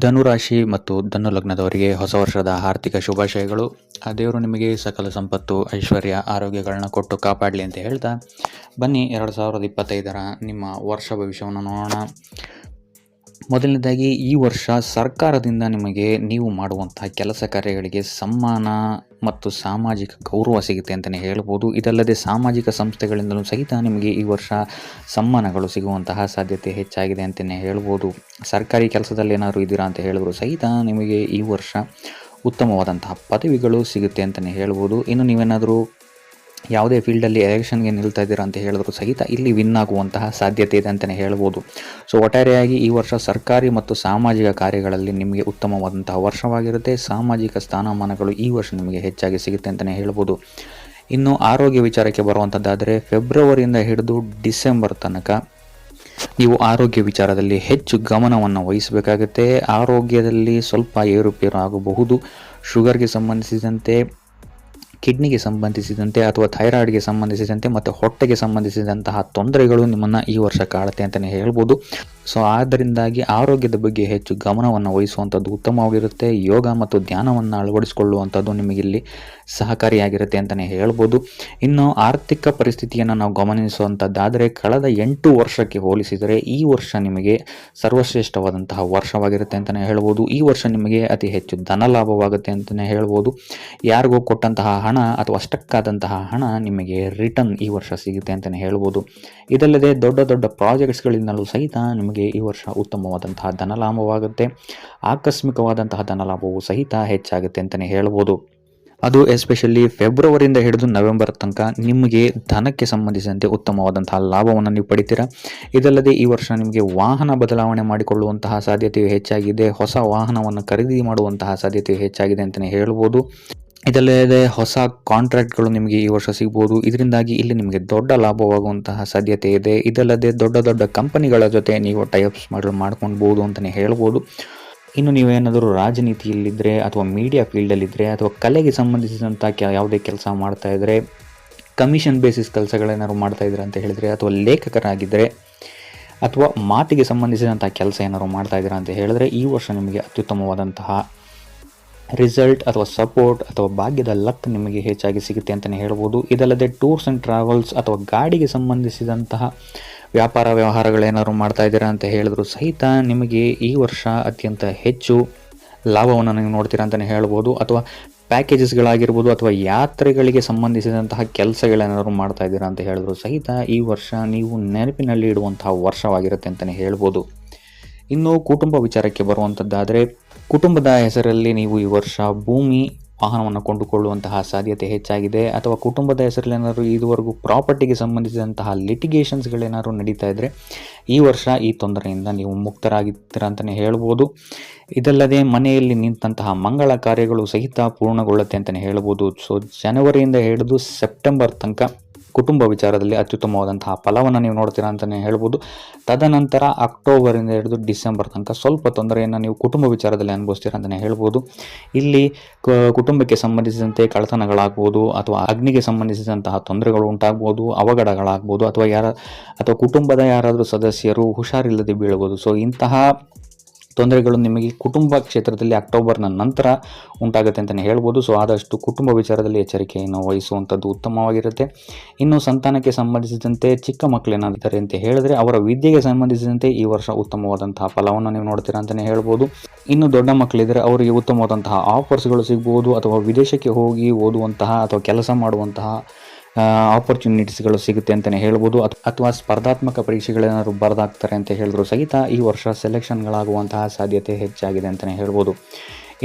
ಧನುರಾಶಿ ಮತ್ತು ಧನು ಲಗ್ನದವರಿಗೆ ಹೊಸ ವರ್ಷದ ಆರ್ಥಿಕ ಶುಭಾಶಯಗಳು. ಆ ದೇವರು ನಿಮಗೆ ಸಕಲ ಸಂಪತ್ತು, ಐಶ್ವರ್ಯ, ಆರೋಗ್ಯಗಳನ್ನ ಕೊಟ್ಟು ಕಾಪಾಡಲಿ ಅಂತ ಹೇಳ್ತಾ ಬನ್ನಿ 2025ರ ನಿಮ್ಮ ವರ್ಷ ಭವಿಷ್ಯವನ್ನು ನೋಡೋಣ. ಮೊದಲನೇದಾಗಿ, ಈ ವರ್ಷ ಸರ್ಕಾರದಿಂದ ನಿಮಗೆ ನೀವು ಮಾಡುವಂತಹ ಕೆಲಸ ಕಾರ್ಯಗಳಿಗೆ ಸಮ್ಮಾನ ಮತ್ತು ಸಾಮಾಜಿಕ ಗೌರವ ಸಿಗುತ್ತೆ ಅಂತಲೇ ಹೇಳ್ಬೋದು. ಇದಲ್ಲದೆ ಸಾಮಾಜಿಕ ಸಂಸ್ಥೆಗಳಿಂದಲೂ ಸಹಿತ ನಿಮಗೆ ಈ ವರ್ಷ ಸಮ್ಮಾನಗಳು ಸಿಗುವಂತಹ ಸಾಧ್ಯತೆ ಹೆಚ್ಚಾಗಿದೆ ಅಂತಲೇ ಹೇಳ್ಬೋದು. ಸರ್ಕಾರಿ ಕೆಲಸದಲ್ಲಿ ಏನಾದರೂ ಇದ್ದೀರಾ ಅಂತ ಹೇಳಿದ್ರು ಸಹಿತ ನಿಮಗೆ ಈ ವರ್ಷ ಉತ್ತಮವಾದಂತಹ ಪದವಿಗಳು ಸಿಗುತ್ತೆ ಅಂತಲೇ ಹೇಳ್ಬೋದು. ಇನ್ನು ನೀವೇನಾದರೂ ಯಾವುದೇ ಫೀಲ್ಡಲ್ಲಿ ಎಲೆಕ್ಷನ್ಗೆ ನಿಲ್ತಾ ಇದ್ದೀರಾ ಅಂತ ಹೇಳಿದ್ರು ಸಹಿತ ಇಲ್ಲಿ ವಿನ್ ಆಗುವಂತಹ ಸಾಧ್ಯತೆ ಇದೆ ಅಂತಲೇ ಹೇಳ್ಬೋದು. ಸೊ ಒಟ್ಟಾರೆಯಾಗಿ ಈ ವರ್ಷ ಸರ್ಕಾರಿ ಮತ್ತು ಸಾಮಾಜಿಕ ಕಾರ್ಯಗಳಲ್ಲಿ ನಿಮಗೆ ಉತ್ತಮವಾದಂತಹ ವರ್ಷವಾಗಿರುತ್ತೆ. ಸಾಮಾಜಿಕ ಸ್ಥಾನಮಾನಗಳು ಈ ವರ್ಷ ನಿಮಗೆ ಹೆಚ್ಚಾಗಿ ಸಿಗುತ್ತೆ ಅಂತಲೇ ಹೇಳ್ಬೋದು. ಇನ್ನು ಆರೋಗ್ಯ ವಿಚಾರಕ್ಕೆ ಬರುವಂಥದ್ದಾದರೆ, ಫೆಬ್ರವರಿಯಿಂದ ಹಿಡಿದು ಡಿಸೆಂಬರ್ ತನಕ ನೀವು ಆರೋಗ್ಯ ವಿಚಾರದಲ್ಲಿ ಹೆಚ್ಚು ಗಮನವನ್ನು ವಹಿಸಬೇಕಾಗುತ್ತೆ. ಆರೋಗ್ಯದಲ್ಲಿ ಸ್ವಲ್ಪ ಏರುಪೇರು ಆಗಬಹುದು. ಶುಗರ್ಗೆ ಸಂಬಂಧಿಸಿದಂತೆ, ಕಿಡ್ನಿಗೆ ಸಂಬಂಧಿಸಿದಂತೆ ಅಥವಾ ಥೈರಾಯ್ಡ್ಗೆ ಸಂಬಂಧಿಸಿದಂತೆ ಮತ್ತು ಹೊಟ್ಟೆಗೆ ಸಂಬಂಧಿಸಿದಂತಹ ತೊಂದರೆಗಳು ನಿಮ್ಮನ್ನು ಈ ವರ್ಷ ಕಾಡುತ್ತೆ ಅಂತಲೇ ಹೇಳ್ಬೋದು. ಸೊ ಆದ್ದರಿಂದಾಗಿ ಆರೋಗ್ಯದ ಬಗ್ಗೆ ಹೆಚ್ಚು ಗಮನವನ್ನು ವಹಿಸುವಂಥದ್ದು ಉತ್ತಮವಾಗಿರುತ್ತೆ. ಯೋಗ ಮತ್ತು ಧ್ಯಾನವನ್ನು ಅಳವಡಿಸಿಕೊಳ್ಳುವಂಥದ್ದು ನಿಮಗಿಲ್ಲಿ ಸಹಕಾರಿಯಾಗಿರುತ್ತೆ ಅಂತಲೇ ಹೇಳ್ಬೋದು. ಇನ್ನು ಆರ್ಥಿಕ ಪರಿಸ್ಥಿತಿಯನ್ನು ನಾವು ಗಮನಿಸುವಂಥದ್ದಾದರೆ, ಕಳೆದ 8 ವರ್ಷಕ್ಕೆ ಹೋಲಿಸಿದರೆ ಈ ವರ್ಷ ನಿಮಗೆ ಸರ್ವಶ್ರೇಷ್ಠವಾದಂತಹ ವರ್ಷವಾಗಿರುತ್ತೆ ಅಂತಲೇ ಹೇಳ್ಬೋದು. ಈ ವರ್ಷ ನಿಮಗೆ ಅತಿ ಹೆಚ್ಚು ಧನ ಲಾಭವಾಗುತ್ತೆ ಅಂತಲೇ ಹೇಳ್ಬೋದು. ಯಾರಿಗೂ ಕೊಟ್ಟಂತಹ ಹಣ ಅಥವಾ ಸ್ಟಕ್ ಆದಂತಹ ಹಣ ನಿಮಗೆ ರಿಟರ್ನ್ ಈ ವರ್ಷ ಸಿಗುತ್ತೆ ಅಂತಲೇ ಹೇಳ್ಬೋದು. ಇದಲ್ಲದೆ ದೊಡ್ಡ ದೊಡ್ಡ ಪ್ರಾಜೆಕ್ಟ್ಸ್ಗಳಿಂದಲೂ ಸಹಿತ ನಿಮಗೆ ಈ ವರ್ಷ ಉತ್ತಮವಾದಂತಹ ಧನಲಾಭವಾಗುತ್ತೆ. ಆಕಸ್ಮಿಕವಾದಂತಹ ಧನಲಾಭವು ಸಹಿತ ಹೆಚ್ಚಾಗುತ್ತೆ ಅಂತಲೇ ಹೇಳ್ಬೋದು. ಅದು ಎಸ್ಪೆಷಲಿ ಫೆಬ್ರವರಿಯಿಂದ ಹಿಡಿದು ನವೆಂಬರ್ ತನಕ ನಿಮಗೆ ಧನಕ್ಕೆ ಸಂಬಂಧಿಸಿದಂತೆ ಉತ್ತಮವಾದಂತಹ ಲಾಭವನ್ನು ನೀವು ಪಡಿತೀರಾ. ಇದಲ್ಲದೆ ಈ ವರ್ಷ ನಿಮಗೆ ವಾಹನ ಬದಲಾವಣೆ ಮಾಡಿಕೊಳ್ಳುವಂತಹ ಸಾಧ್ಯತೆಯು ಹೆಚ್ಚಾಗಿದೆ. ಹೊಸ ವಾಹನವನ್ನು ಖರೀದಿ ಮಾಡುವಂತಹ ಸಾಧ್ಯತೆಯು ಹೆಚ್ಚಾಗಿದೆ ಅಂತಲೇ ಹೇಳ್ಬೋದು. ಇದಲ್ಲದೆ ಹೊಸ ಕಾಂಟ್ರಾಕ್ಟ್ಗಳು ನಿಮಗೆ ಈ ವರ್ಷ ಸಿಗ್ಬೋದು. ಇದರಿಂದಾಗಿ ಇಲ್ಲಿ ನಿಮಗೆ ದೊಡ್ಡ ಲಾಭವಾಗುವಂತಹ ಸಾಧ್ಯತೆ ಇದೆ. ಇದಲ್ಲದೆ ದೊಡ್ಡ ದೊಡ್ಡ ಕಂಪನಿಗಳ ಜೊತೆ ನೀವು ಟೈಅಪ್ಸ್ ಮಾಡ್ಕೊಳ್ಬೋದು ಅಂತಲೇ ಹೇಳ್ಬೋದು. ಇನ್ನು ನೀವೇನಾದರೂ ರಾಜನೀತಿಯಲ್ಲಿದ್ದರೆ ಅಥವಾ ಮೀಡಿಯಾ ಫೀಲ್ಡಲ್ಲಿದ್ದರೆ ಅಥವಾ ಕಲೆಗೆ ಸಂಬಂಧಿಸಿದಂಥ ಯಾವುದೇ ಕೆಲಸ ಮಾಡ್ತಾ ಇದ್ದರೆ, ಕಮಿಷನ್ ಬೇಸಿಸ್ ಕೆಲಸಗಳೇನಾದ್ರು ಮಾಡ್ತಾ ಇದ್ರೆ ಅಂತ ಹೇಳಿದರೆ, ಅಥವಾ ಲೇಖಕರಾಗಿದ್ದರೆ ಅಥವಾ ಮಾತಿಗೆ ಸಂಬಂಧಿಸಿದಂಥ ಕೆಲಸ ಏನಾದ್ರು ಮಾಡ್ತಾ ಇದ್ದೀರಾ ಅಂತ ಹೇಳಿದ್ರೆ ಈ ವರ್ಷ ನಿಮಗೆ ಅತ್ಯುತ್ತಮವಾದಂತಹ ರಿಸಲ್ಟ್ ಅಥವಾ ಸಪೋರ್ಟ್ ಅಥವಾ ಭಾಗ್ಯದ ಲಕ್ ನಿಮಗೆ ಹೆಚ್ಚಾಗಿ ಸಿಗುತ್ತೆ ಅಂತಲೇ ಹೇಳ್ಬೋದು. ಇದಲ್ಲದೆ ಟೂರ್ಸ್ ಆ್ಯಂಡ್ ಟ್ರಾವೆಲ್ಸ್ ಅಥವಾ ಗಾಡಿಗೆ ಸಂಬಂಧಿಸಿದಂತಹ ವ್ಯಾಪಾರ ವ್ಯವಹಾರಗಳೇನಾದ್ರು ಮಾಡ್ತಾ ಇದ್ದೀರಾ ಅಂತ ಹೇಳಿದ್ರು ಸಹಿತ ನಿಮಗೆ ಈ ವರ್ಷ ಅತ್ಯಂತ ಹೆಚ್ಚು ಲಾಭವನ್ನು ನೀವು ನೋಡ್ತೀರಾ ಅಂತಲೇ ಹೇಳ್ಬೋದು. ಅಥವಾ ಪ್ಯಾಕೇಜಸ್ಗಳಾಗಿರ್ಬೋದು ಅಥವಾ ಯಾತ್ರೆಗಳಿಗೆ ಸಂಬಂಧಿಸಿದಂತಹ ಕೆಲಸಗಳೇನಾದ್ರು ಮಾಡ್ತಾ ಇದ್ದೀರಾ ಅಂತ ಹೇಳಿದ್ರು ಸಹಿತ ಈ ವರ್ಷ ನೀವು ನೆನಪಿನಲ್ಲಿ ಇಡುವಂತಹ ವರ್ಷವಾಗಿರುತ್ತೆ ಅಂತಲೇ ಹೇಳ್ಬೋದು. ಇನ್ನು ಕುಟುಂಬ ವಿಚಾರಕ್ಕೆ ಬರುವಂಥದ್ದಾದರೆ, ಕುಟುಂಬದ ಹೆಸರಲ್ಲಿ ನೀವು ಈ ವರ್ಷ ಭೂಮಿ, ವಾಹನವನ್ನು ಕೊಂಡುಕೊಳ್ಳುವಂತಹ ಸಾಧ್ಯತೆ ಹೆಚ್ಚಾಗಿದೆ. ಅಥವಾ ಕುಟುಂಬದ ಹೆಸರಲ್ಲಿ ಏನಾದರೂ ಇದುವರೆಗೂ ಪ್ರಾಪರ್ಟಿಗೆ ಸಂಬಂಧಿಸಿದಂತಹ ಲಿಟಿಗೇಷನ್ಸ್ಗಳೇನಾದ್ರು ನಡೀತಾ ಇದ್ದರೆ ಈ ವರ್ಷ ಈ ತೊಂದರೆಯಿಂದ ನೀವು ಮುಕ್ತರಾಗಿದ್ದೀರಾ ಅಂತಲೇ ಹೇಳ್ಬೋದು. ಇದಲ್ಲದೆ ಮನೆಯಲ್ಲಿ ನಿಂತಹ ಮಂಗಳ ಕಾರ್ಯಗಳು ಸಹಿತ ಪೂರ್ಣಗೊಳ್ಳುತ್ತೆ ಅಂತಲೇ ಹೇಳ್ಬೋದು. ಸೊ ಜನವರಿಯಿಂದ ಹಿಡಿದು ಸೆಪ್ಟೆಂಬರ್ ತನಕ ಕುಟುಂಬ ವಿಚಾರದಲ್ಲಿ ಅತ್ಯುತ್ತಮವಾದಂತಹ ಫಲವನ್ನು ನೀವು ನೋಡ್ತೀರಾ ಅಂತಲೇ ಹೇಳ್ಬೋದು. ತದನಂತರ ಅಕ್ಟೋಬರಿಂದ ಹಿಡಿದು ಡಿಸೆಂಬರ್ ತನಕ ಸ್ವಲ್ಪ ತೊಂದರೆಯನ್ನು ನೀವು ಕುಟುಂಬ ವಿಚಾರದಲ್ಲಿ ಅನುಭವಿಸ್ತೀರಾ ಅಂತಲೇ ಹೇಳ್ಬೋದು. ಇಲ್ಲಿ ಕುಟುಂಬಕ್ಕೆ ಸಂಬಂಧಿಸಿದಂತೆ ಕಳ್ಳತನಗಳಾಗ್ಬೋದು ಅಥವಾ ಅಗ್ನಿಗೆ ಸಂಬಂಧಿಸಿದಂತಹ ತೊಂದರೆಗಳು ಉಂಟಾಗ್ಬೋದು, ಅವಘಡಗಳಾಗ್ಬೋದು ಅಥವಾ ಕುಟುಂಬದ ಯಾರಾದರೂ ಸದಸ್ಯರು ಹುಷಾರಿಲ್ಲದೆ ಬೀಳ್ಬೋದು. ಸೊ ಇಂತಹ ತೊಂದರೆಗಳು ನಿಮಗೆ ಕುಟುಂಬ ಕ್ಷೇತ್ರದಲ್ಲಿ ಅಕ್ಟೋಬರ್ನ ನಂತರ ಉಂಟಾಗುತ್ತೆ ಅಂತಲೇ ಹೇಳ್ಬೋದು. ಸೊ ಆದಷ್ಟು ಕುಟುಂಬ ವಿಚಾರದಲ್ಲಿ ಎಚ್ಚರಿಕೆಯನ್ನು ವಹಿಸುವಂಥದ್ದು ಉತ್ತಮವಾಗಿರುತ್ತೆ. ಇನ್ನು ಸಂತಾನಕ್ಕೆ ಸಂಬಂಧಿಸಿದಂತೆ ಚಿಕ್ಕ ಮಕ್ಕಳೇನಾಗಿದ್ದಾರೆ ಅಂತ ಹೇಳಿದ್ರೆ ಅವರ ವಿದ್ಯೆಗೆ ಸಂಬಂಧಿಸಿದಂತೆ ಈ ವರ್ಷ ಉತ್ತಮವಾದಂತಹ ಫಲವನ್ನು ನೀವು ನೋಡ್ತೀರಾ ಅಂತಲೇ ಹೇಳ್ಬೋದು. ಇನ್ನು ದೊಡ್ಡ ಮಕ್ಕಳಿದ್ದರೆ ಅವರಿಗೆ ಉತ್ತಮವಾದಂತಹ ಆಫರ್ಸ್ಗಳು ಸಿಗ್ಬೋದು ಅಥವಾ ವಿದೇಶಕ್ಕೆ ಹೋಗಿ ಓದುವಂತಹ ಅಥವಾ ಕೆಲಸ ಮಾಡುವಂತಹ ಆಪರ್ಚುನಿಟೀಸ್ಗಳು ಸಿಗುತ್ತೆ ಅಂತಲೇ ಹೇಳ್ಬೋದು. ಅಥವಾ ಸ್ಪರ್ಧಾತ್ಮಕ ಪರೀಕ್ಷೆಗಳೇನಾದ್ರು ಬರೆದಾಗ್ತಾರೆ ಅಂತ ಹೇಳಿದ್ರು ಸಹಿತ ಈ ವರ್ಷ ಸೆಲೆಕ್ಷನ್ಗಳಾಗುವಂತಹ ಸಾಧ್ಯತೆ ಹೆಚ್ಚಾಗಿದೆ ಅಂತಲೇ ಹೇಳ್ಬೋದು.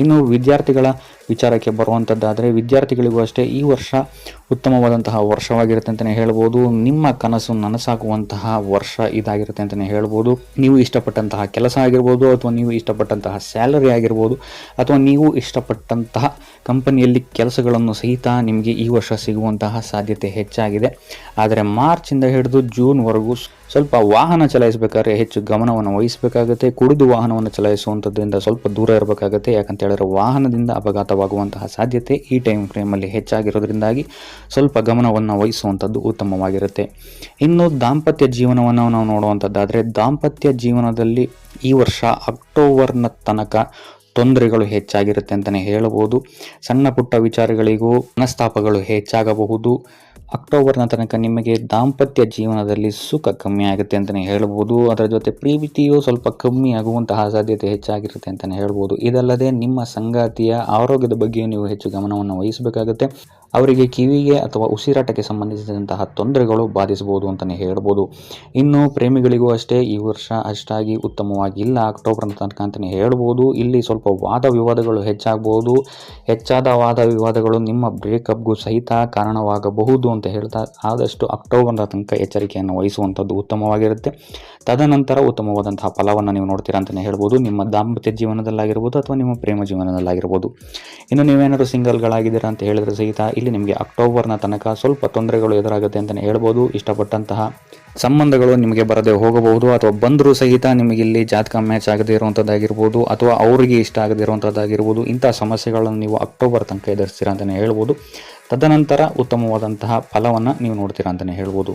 ಇನ್ನು ವಿದ್ಯಾರ್ಥಿಗಳ ವಿಚಾರಕ್ಕೆ ಬರುವಂಥದ್ದಾದರೆ, ವಿದ್ಯಾರ್ಥಿಗಳಿಗೂ ಅಷ್ಟೇ ಈ ವರ್ಷ ಉತ್ತಮವಾದಂತಹ ವರ್ಷವಾಗಿರುತ್ತೆ ಅಂತಲೇ ಹೇಳ್ಬೋದು. ನಿಮ್ಮ ಕನಸು ನನಸಾಗುವಂತಹ ವರ್ಷ ಇದಾಗಿರುತ್ತೆ ಅಂತಲೇ ಹೇಳ್ಬೋದು. ನೀವು ಇಷ್ಟಪಟ್ಟಂತಹ ಕೆಲಸ ಆಗಿರ್ಬೋದು ಅಥವಾ ನೀವು ಇಷ್ಟಪಟ್ಟಂತಹ ಸ್ಯಾಲರಿ ಆಗಿರ್ಬೋದು ಅಥವಾ ನೀವು ಇಷ್ಟಪಟ್ಟಂತಹ ಕಂಪನಿಯಲ್ಲಿ ಕೆಲಸಗಳನ್ನು ಸಹಿತ ನಿಮಗೆ ಈ ವರ್ಷ ಸಿಗುವಂತಹ ಸಾಧ್ಯತೆ ಹೆಚ್ಚಾಗಿದೆ. ಆದರೆ ಮಾರ್ಚಿಂದ ಹಿಡಿದು ಜೂನ್ವರೆಗೂ ಸ್ವಲ್ಪ ವಾಹನ ಚಲಾಯಿಸಬೇಕಾದ್ರೆ ಹೆಚ್ಚು ಗಮನವನ್ನು ವಹಿಸಬೇಕಾಗುತ್ತೆ. ಕುಡಿದು ವಾಹನವನ್ನು ಚಲಾಯಿಸುವಂಥದ್ರಿಂದ ಸ್ವಲ್ಪ ದೂರ ಇರಬೇಕಾಗುತ್ತೆ. ಯಾಕಂತ ಹೇಳಿದ್ರೆ ವಾಹನದಿಂದ ಅಪಘಾತ ವ್ಯಕ್ತವಾಗುವಂತಹ ಸಾಧ್ಯತೆ ಈ ಟೈಮ್ ಫ್ರೇಮಲ್ಲಿ ಹೆಚ್ಚಾಗಿರೋದ್ರಿಂದಾಗಿ ಸ್ವಲ್ಪ ಗಮನವನ್ನು ವಹಿಸುವಂಥದ್ದು ಉತ್ತಮವಾಗಿರುತ್ತೆ. ಇನ್ನು ದಾಂಪತ್ಯ ಜೀವನವನ್ನು ನಾವು ನೋಡುವಂಥದ್ದಾದರೆ, ದಾಂಪತ್ಯ ಜೀವನದಲ್ಲಿ ಈ ವರ್ಷ ಅಕ್ಟೋಬರ್ನ ತನಕ ತೊಂದರೆಗಳು ಹೆಚ್ಚಾಗಿರುತ್ತೆ ಅಂತಲೇ ಹೇಳಬಹುದು. ಸಣ್ಣ ಪುಟ್ಟ ವಿಚಾರಗಳಿಗೂ ಮನಸ್ತಾಪಗಳು ಹೆಚ್ಚಾಗಬಹುದು. ಅಕ್ಟೋಬರ್ನ ತನಕ ನಿಮಗೆ ದಾಂಪತ್ಯ ಜೀವನದಲ್ಲಿ ಸುಖ ಕಮ್ಮಿ ಆಗುತ್ತೆ ಅಂತಲೇ ಹೇಳ್ಬೋದು. ಅದರ ಜೊತೆ ಪ್ರೀತಿಯು ಸ್ವಲ್ಪ ಕಮ್ಮಿ ಆಗುವಂತಹ ಸಾಧ್ಯತೆ ಹೆಚ್ಚಾಗಿರುತ್ತೆ ಅಂತಲೇ ಹೇಳ್ಬೋದು. ಇದಲ್ಲದೆ ನಿಮ್ಮ ಸಂಗಾತಿಯ ಆರೋಗ್ಯದ ಬಗ್ಗೆ ನೀವು ಹೆಚ್ಚು ಗಮನವನ್ನು ವಹಿಸಬೇಕಾಗುತ್ತೆ. ಅವರಿಗೆ ಕಿವಿಗೆ ಅಥವಾ ಉಸಿರಾಟಕ್ಕೆ ಸಂಬಂಧಿಸಿದಂತಹ ತೊಂದರೆಗಳು ಬಾಧಿಸಬಹುದು ಅಂತಲೇ ಹೇಳ್ಬೋದು. ಇನ್ನು ಪ್ರೇಮಿಗಳಿಗೂ ಅಷ್ಟೇ ಈ ವರ್ಷ ಅಷ್ಟಾಗಿ ಉತ್ತಮವಾಗಿಲ್ಲ ಅಕ್ಟೋಬರ್ನ ತನಕ ಅಂತಲೇ ಹೇಳ್ಬೋದು. ಇಲ್ಲಿ ಸ್ವಲ್ಪ ವಾದ ವಿವಾದಗಳು ಹೆಚ್ಚಾಗಬಹುದು. ಹೆಚ್ಚಾದ ವಾದ ವಿವಾದಗಳು ನಿಮ್ಮ ಬ್ರೇಕಪ್ಗೂ ಸಹಿತ ಕಾರಣವಾಗಬಹುದು ಅಂತ ಹೇಳ್ತಾ, ಆದಷ್ಟು ಅಕ್ಟೋಬರ್ನ ತನಕ ಎಚ್ಚರಿಕೆಯನ್ನು ವಹಿಸುವಂಥದ್ದು ಉತ್ತಮವಾಗಿರುತ್ತೆ. ತದನಂತರ ಉತ್ತಮವಾದಂತಹ ಫಲವನ್ನು ನೀವು ನೋಡ್ತೀರಾ ಅಂತಲೇ ಹೇಳ್ಬೋದು, ನಿಮ್ಮ ದಾಂಪತ್ಯ ಜೀವನದಲ್ಲಾಗಿರ್ಬೋದು ಅಥವಾ ನಿಮ್ಮ ಪ್ರೇಮ ಜೀವನದಲ್ಲಾಗಿರ್ಬೋದು. ಇನ್ನು ನೀವೇನಾದರೂ ಸಿಂಗಲ್ಗಳಾಗಿದ್ದೀರಾ ಅಂತ ಹೇಳಿದ್ರೆ ಸಹಿತ ಇಲ್ಲಿ ನಿಮಗೆ ಅಕ್ಟೋಬರ್ನ ತನಕ ಸ್ವಲ್ಪ ತೊಂದರೆಗಳು ಎದುರಾಗುತ್ತೆ ಅಂತಲೇ ಹೇಳ್ಬೋದು. ಇಷ್ಟಪಟ್ಟಂತಹ ಸಂಬಂಧಗಳು ನಿಮಗೆ ಬರದೆ ಹೋಗಬಹುದು, ಅಥವಾ ಬಂದರೂ ಸಹಿತ ನಿಮಗೆ ಇಲ್ಲಿ ಜಾತಕ ಮ್ಯಾಚ್ ಆಗದೇ ಇರುವಂಥದ್ದಾಗಿರ್ಬೋದು, ಅಥವಾ ಅವರಿಗೆ ಇಷ್ಟ ಆಗದೇ ಇರುವಂಥದ್ದಾಗಿರ್ಬೋದು. ಇಂಥ ಸಮಸ್ಯೆಗಳನ್ನು ನೀವು ಅಕ್ಟೋಬರ್ ತನಕ ಎದುರಿಸ್ತೀರಾ ಅಂತಲೇ ಹೇಳ್ಬೋದು. ತದನಂತರ ಉತ್ತಮವಾದಂತಹ ಫಲವನ್ನು ನೀವು ನೋಡ್ತೀರಾ ಅಂತಲೇ ಹೇಳ್ಬೋದು.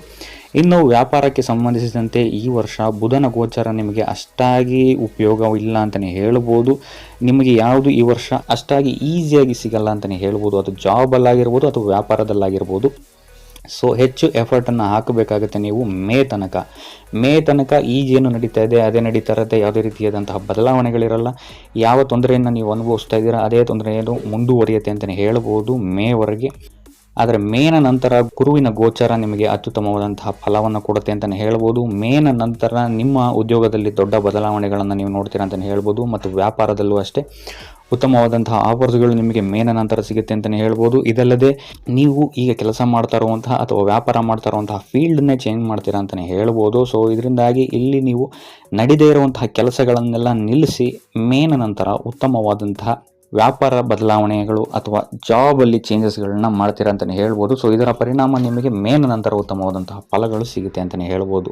ಇನ್ನು ವ್ಯಾಪಾರಕ್ಕೆ ಸಂಬಂಧಿಸಿದಂತೆ ಈ ವರ್ಷ ಬುಧನ ಗೋಚರ ನಿಮಗೆ ಅಷ್ಟಾಗಿ ಉಪಯೋಗವಿಲ್ಲ ಅಂತಲೇ ಹೇಳ್ಬೋದು. ನಿಮಗೆ ಯಾವುದು ಈ ವರ್ಷ ಅಷ್ಟಾಗಿ ಈಸಿಯಾಗಿ ಸಿಗಲ್ಲ ಅಂತಲೇ ಹೇಳ್ಬೋದು. ಅದು ಜಾಬಲ್ಲಾಗಿರ್ಬೋದು ಅಥವಾ ವ್ಯಾಪಾರದಲ್ಲಾಗಿರ್ಬೋದು. ಸೊ ಹೆಚ್ಚು ಎಫರ್ಟನ್ನು ಹಾಕಬೇಕಾಗುತ್ತೆ ನೀವು ಮೇ ತನಕ ಈಗೇನು ನಡೀತಾ ಇದೆ ಅದೇ ನಡೀತಾ ಇರುತ್ತೆ. ಯಾವುದೇ ರೀತಿಯಾದಂತಹ ಬದಲಾವಣೆಗಳಿರಲ್ಲ. ಯಾವ ತೊಂದರೆಯನ್ನು ನೀವು ಅನುಭವಿಸ್ತಾ ಇದ್ದೀರಾ ಅದೇ ತೊಂದರೆಯನ್ನು ಮುಂದುವರಿಯುತ್ತೆ ಅಂತಲೇ ಹೇಳ್ಬೋದು ಮೇವರೆಗೆ. ಆದರೆ ಮೇನ ನಂತರ ಗುರುವಿನ ಗೋಚರ ನಿಮಗೆ ಅತ್ಯುತ್ತಮವಾದಂತಹ ಫಲವನ್ನು ಕೊಡುತ್ತೆ ಅಂತಲೇ ಹೇಳ್ಬೋದು. ಮೇನ ನಂತರ ನಿಮ್ಮ ಉದ್ಯೋಗದಲ್ಲಿ ದೊಡ್ಡ ಬದಲಾವಣೆಗಳನ್ನು ನೀವು ನೋಡ್ತೀರಾ ಅಂತಲೇ ಹೇಳ್ಬೋದು. ಮತ್ತು ವ್ಯಾಪಾರದಲ್ಲೂ ಅಷ್ಟೇ ಉತ್ತಮವಾದಂತಹ ಆಫರ್ಸ್ಗಳು ನಿಮಗೆ ಮೇನ ನಂತರ ಸಿಗುತ್ತೆ ಅಂತಲೇ ಹೇಳ್ಬೋದು. ಇದಲ್ಲದೆ ನೀವು ಈಗ ಕೆಲಸ ಮಾಡ್ತಾ ಇರುವಂತಹ ಅಥವಾ ವ್ಯಾಪಾರ ಮಾಡ್ತಾ ಇರುವಂತಹ ಫೀಲ್ಡನ್ನೇ ಚೇಂಜ್ ಮಾಡ್ತೀರಾ ಅಂತಲೇ ಹೇಳ್ಬೋದು. ಸೊ ಇದರಿಂದಾಗಿ ಇಲ್ಲಿ ನೀವು ನಡೀದೇ ಇರುವಂತಹ ಕೆಲಸಗಳನ್ನೆಲ್ಲ ನಿಲ್ಲಿಸಿ ಮೇನ ನಂತರ ಉತ್ತಮವಾದಂತಹ ವ್ಯಾಪಾರ ಬದಲಾವಣೆಗಳು ಅಥವಾ ಜಾಬಲ್ಲಿ ಚೇಂಜಸ್ಗಳನ್ನ ಮಾಡ್ತೀರಾ ಅಂತಲೇ ಹೇಳ್ಬೋದು. ಸೊ ಇದರ ಪರಿಣಾಮ ನಿಮಗೆ ಮೇನ ನಂತರ ಉತ್ತಮವಾದಂತಹ ಫಲಗಳು ಸಿಗುತ್ತೆ ಅಂತಲೇ ಹೇಳ್ಬೋದು.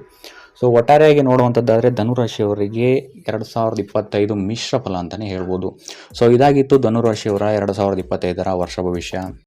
ಸೊ ಒಟ್ಟಾರೆಯಾಗಿ ನೋಡುವಂಥದ್ದಾದರೆ ಧನುರಾಶಿಯವರಿಗೆ 2025 ಮಿಶ್ರ ಫಲ ಅಂತಲೇ ಹೇಳ್ಬೋದು. ಸೊ ಇದಾಗಿತ್ತು ಧನುರಾಶಿಯವರ 2025 ವರ್ಷ ಭವಿಷ್ಯ.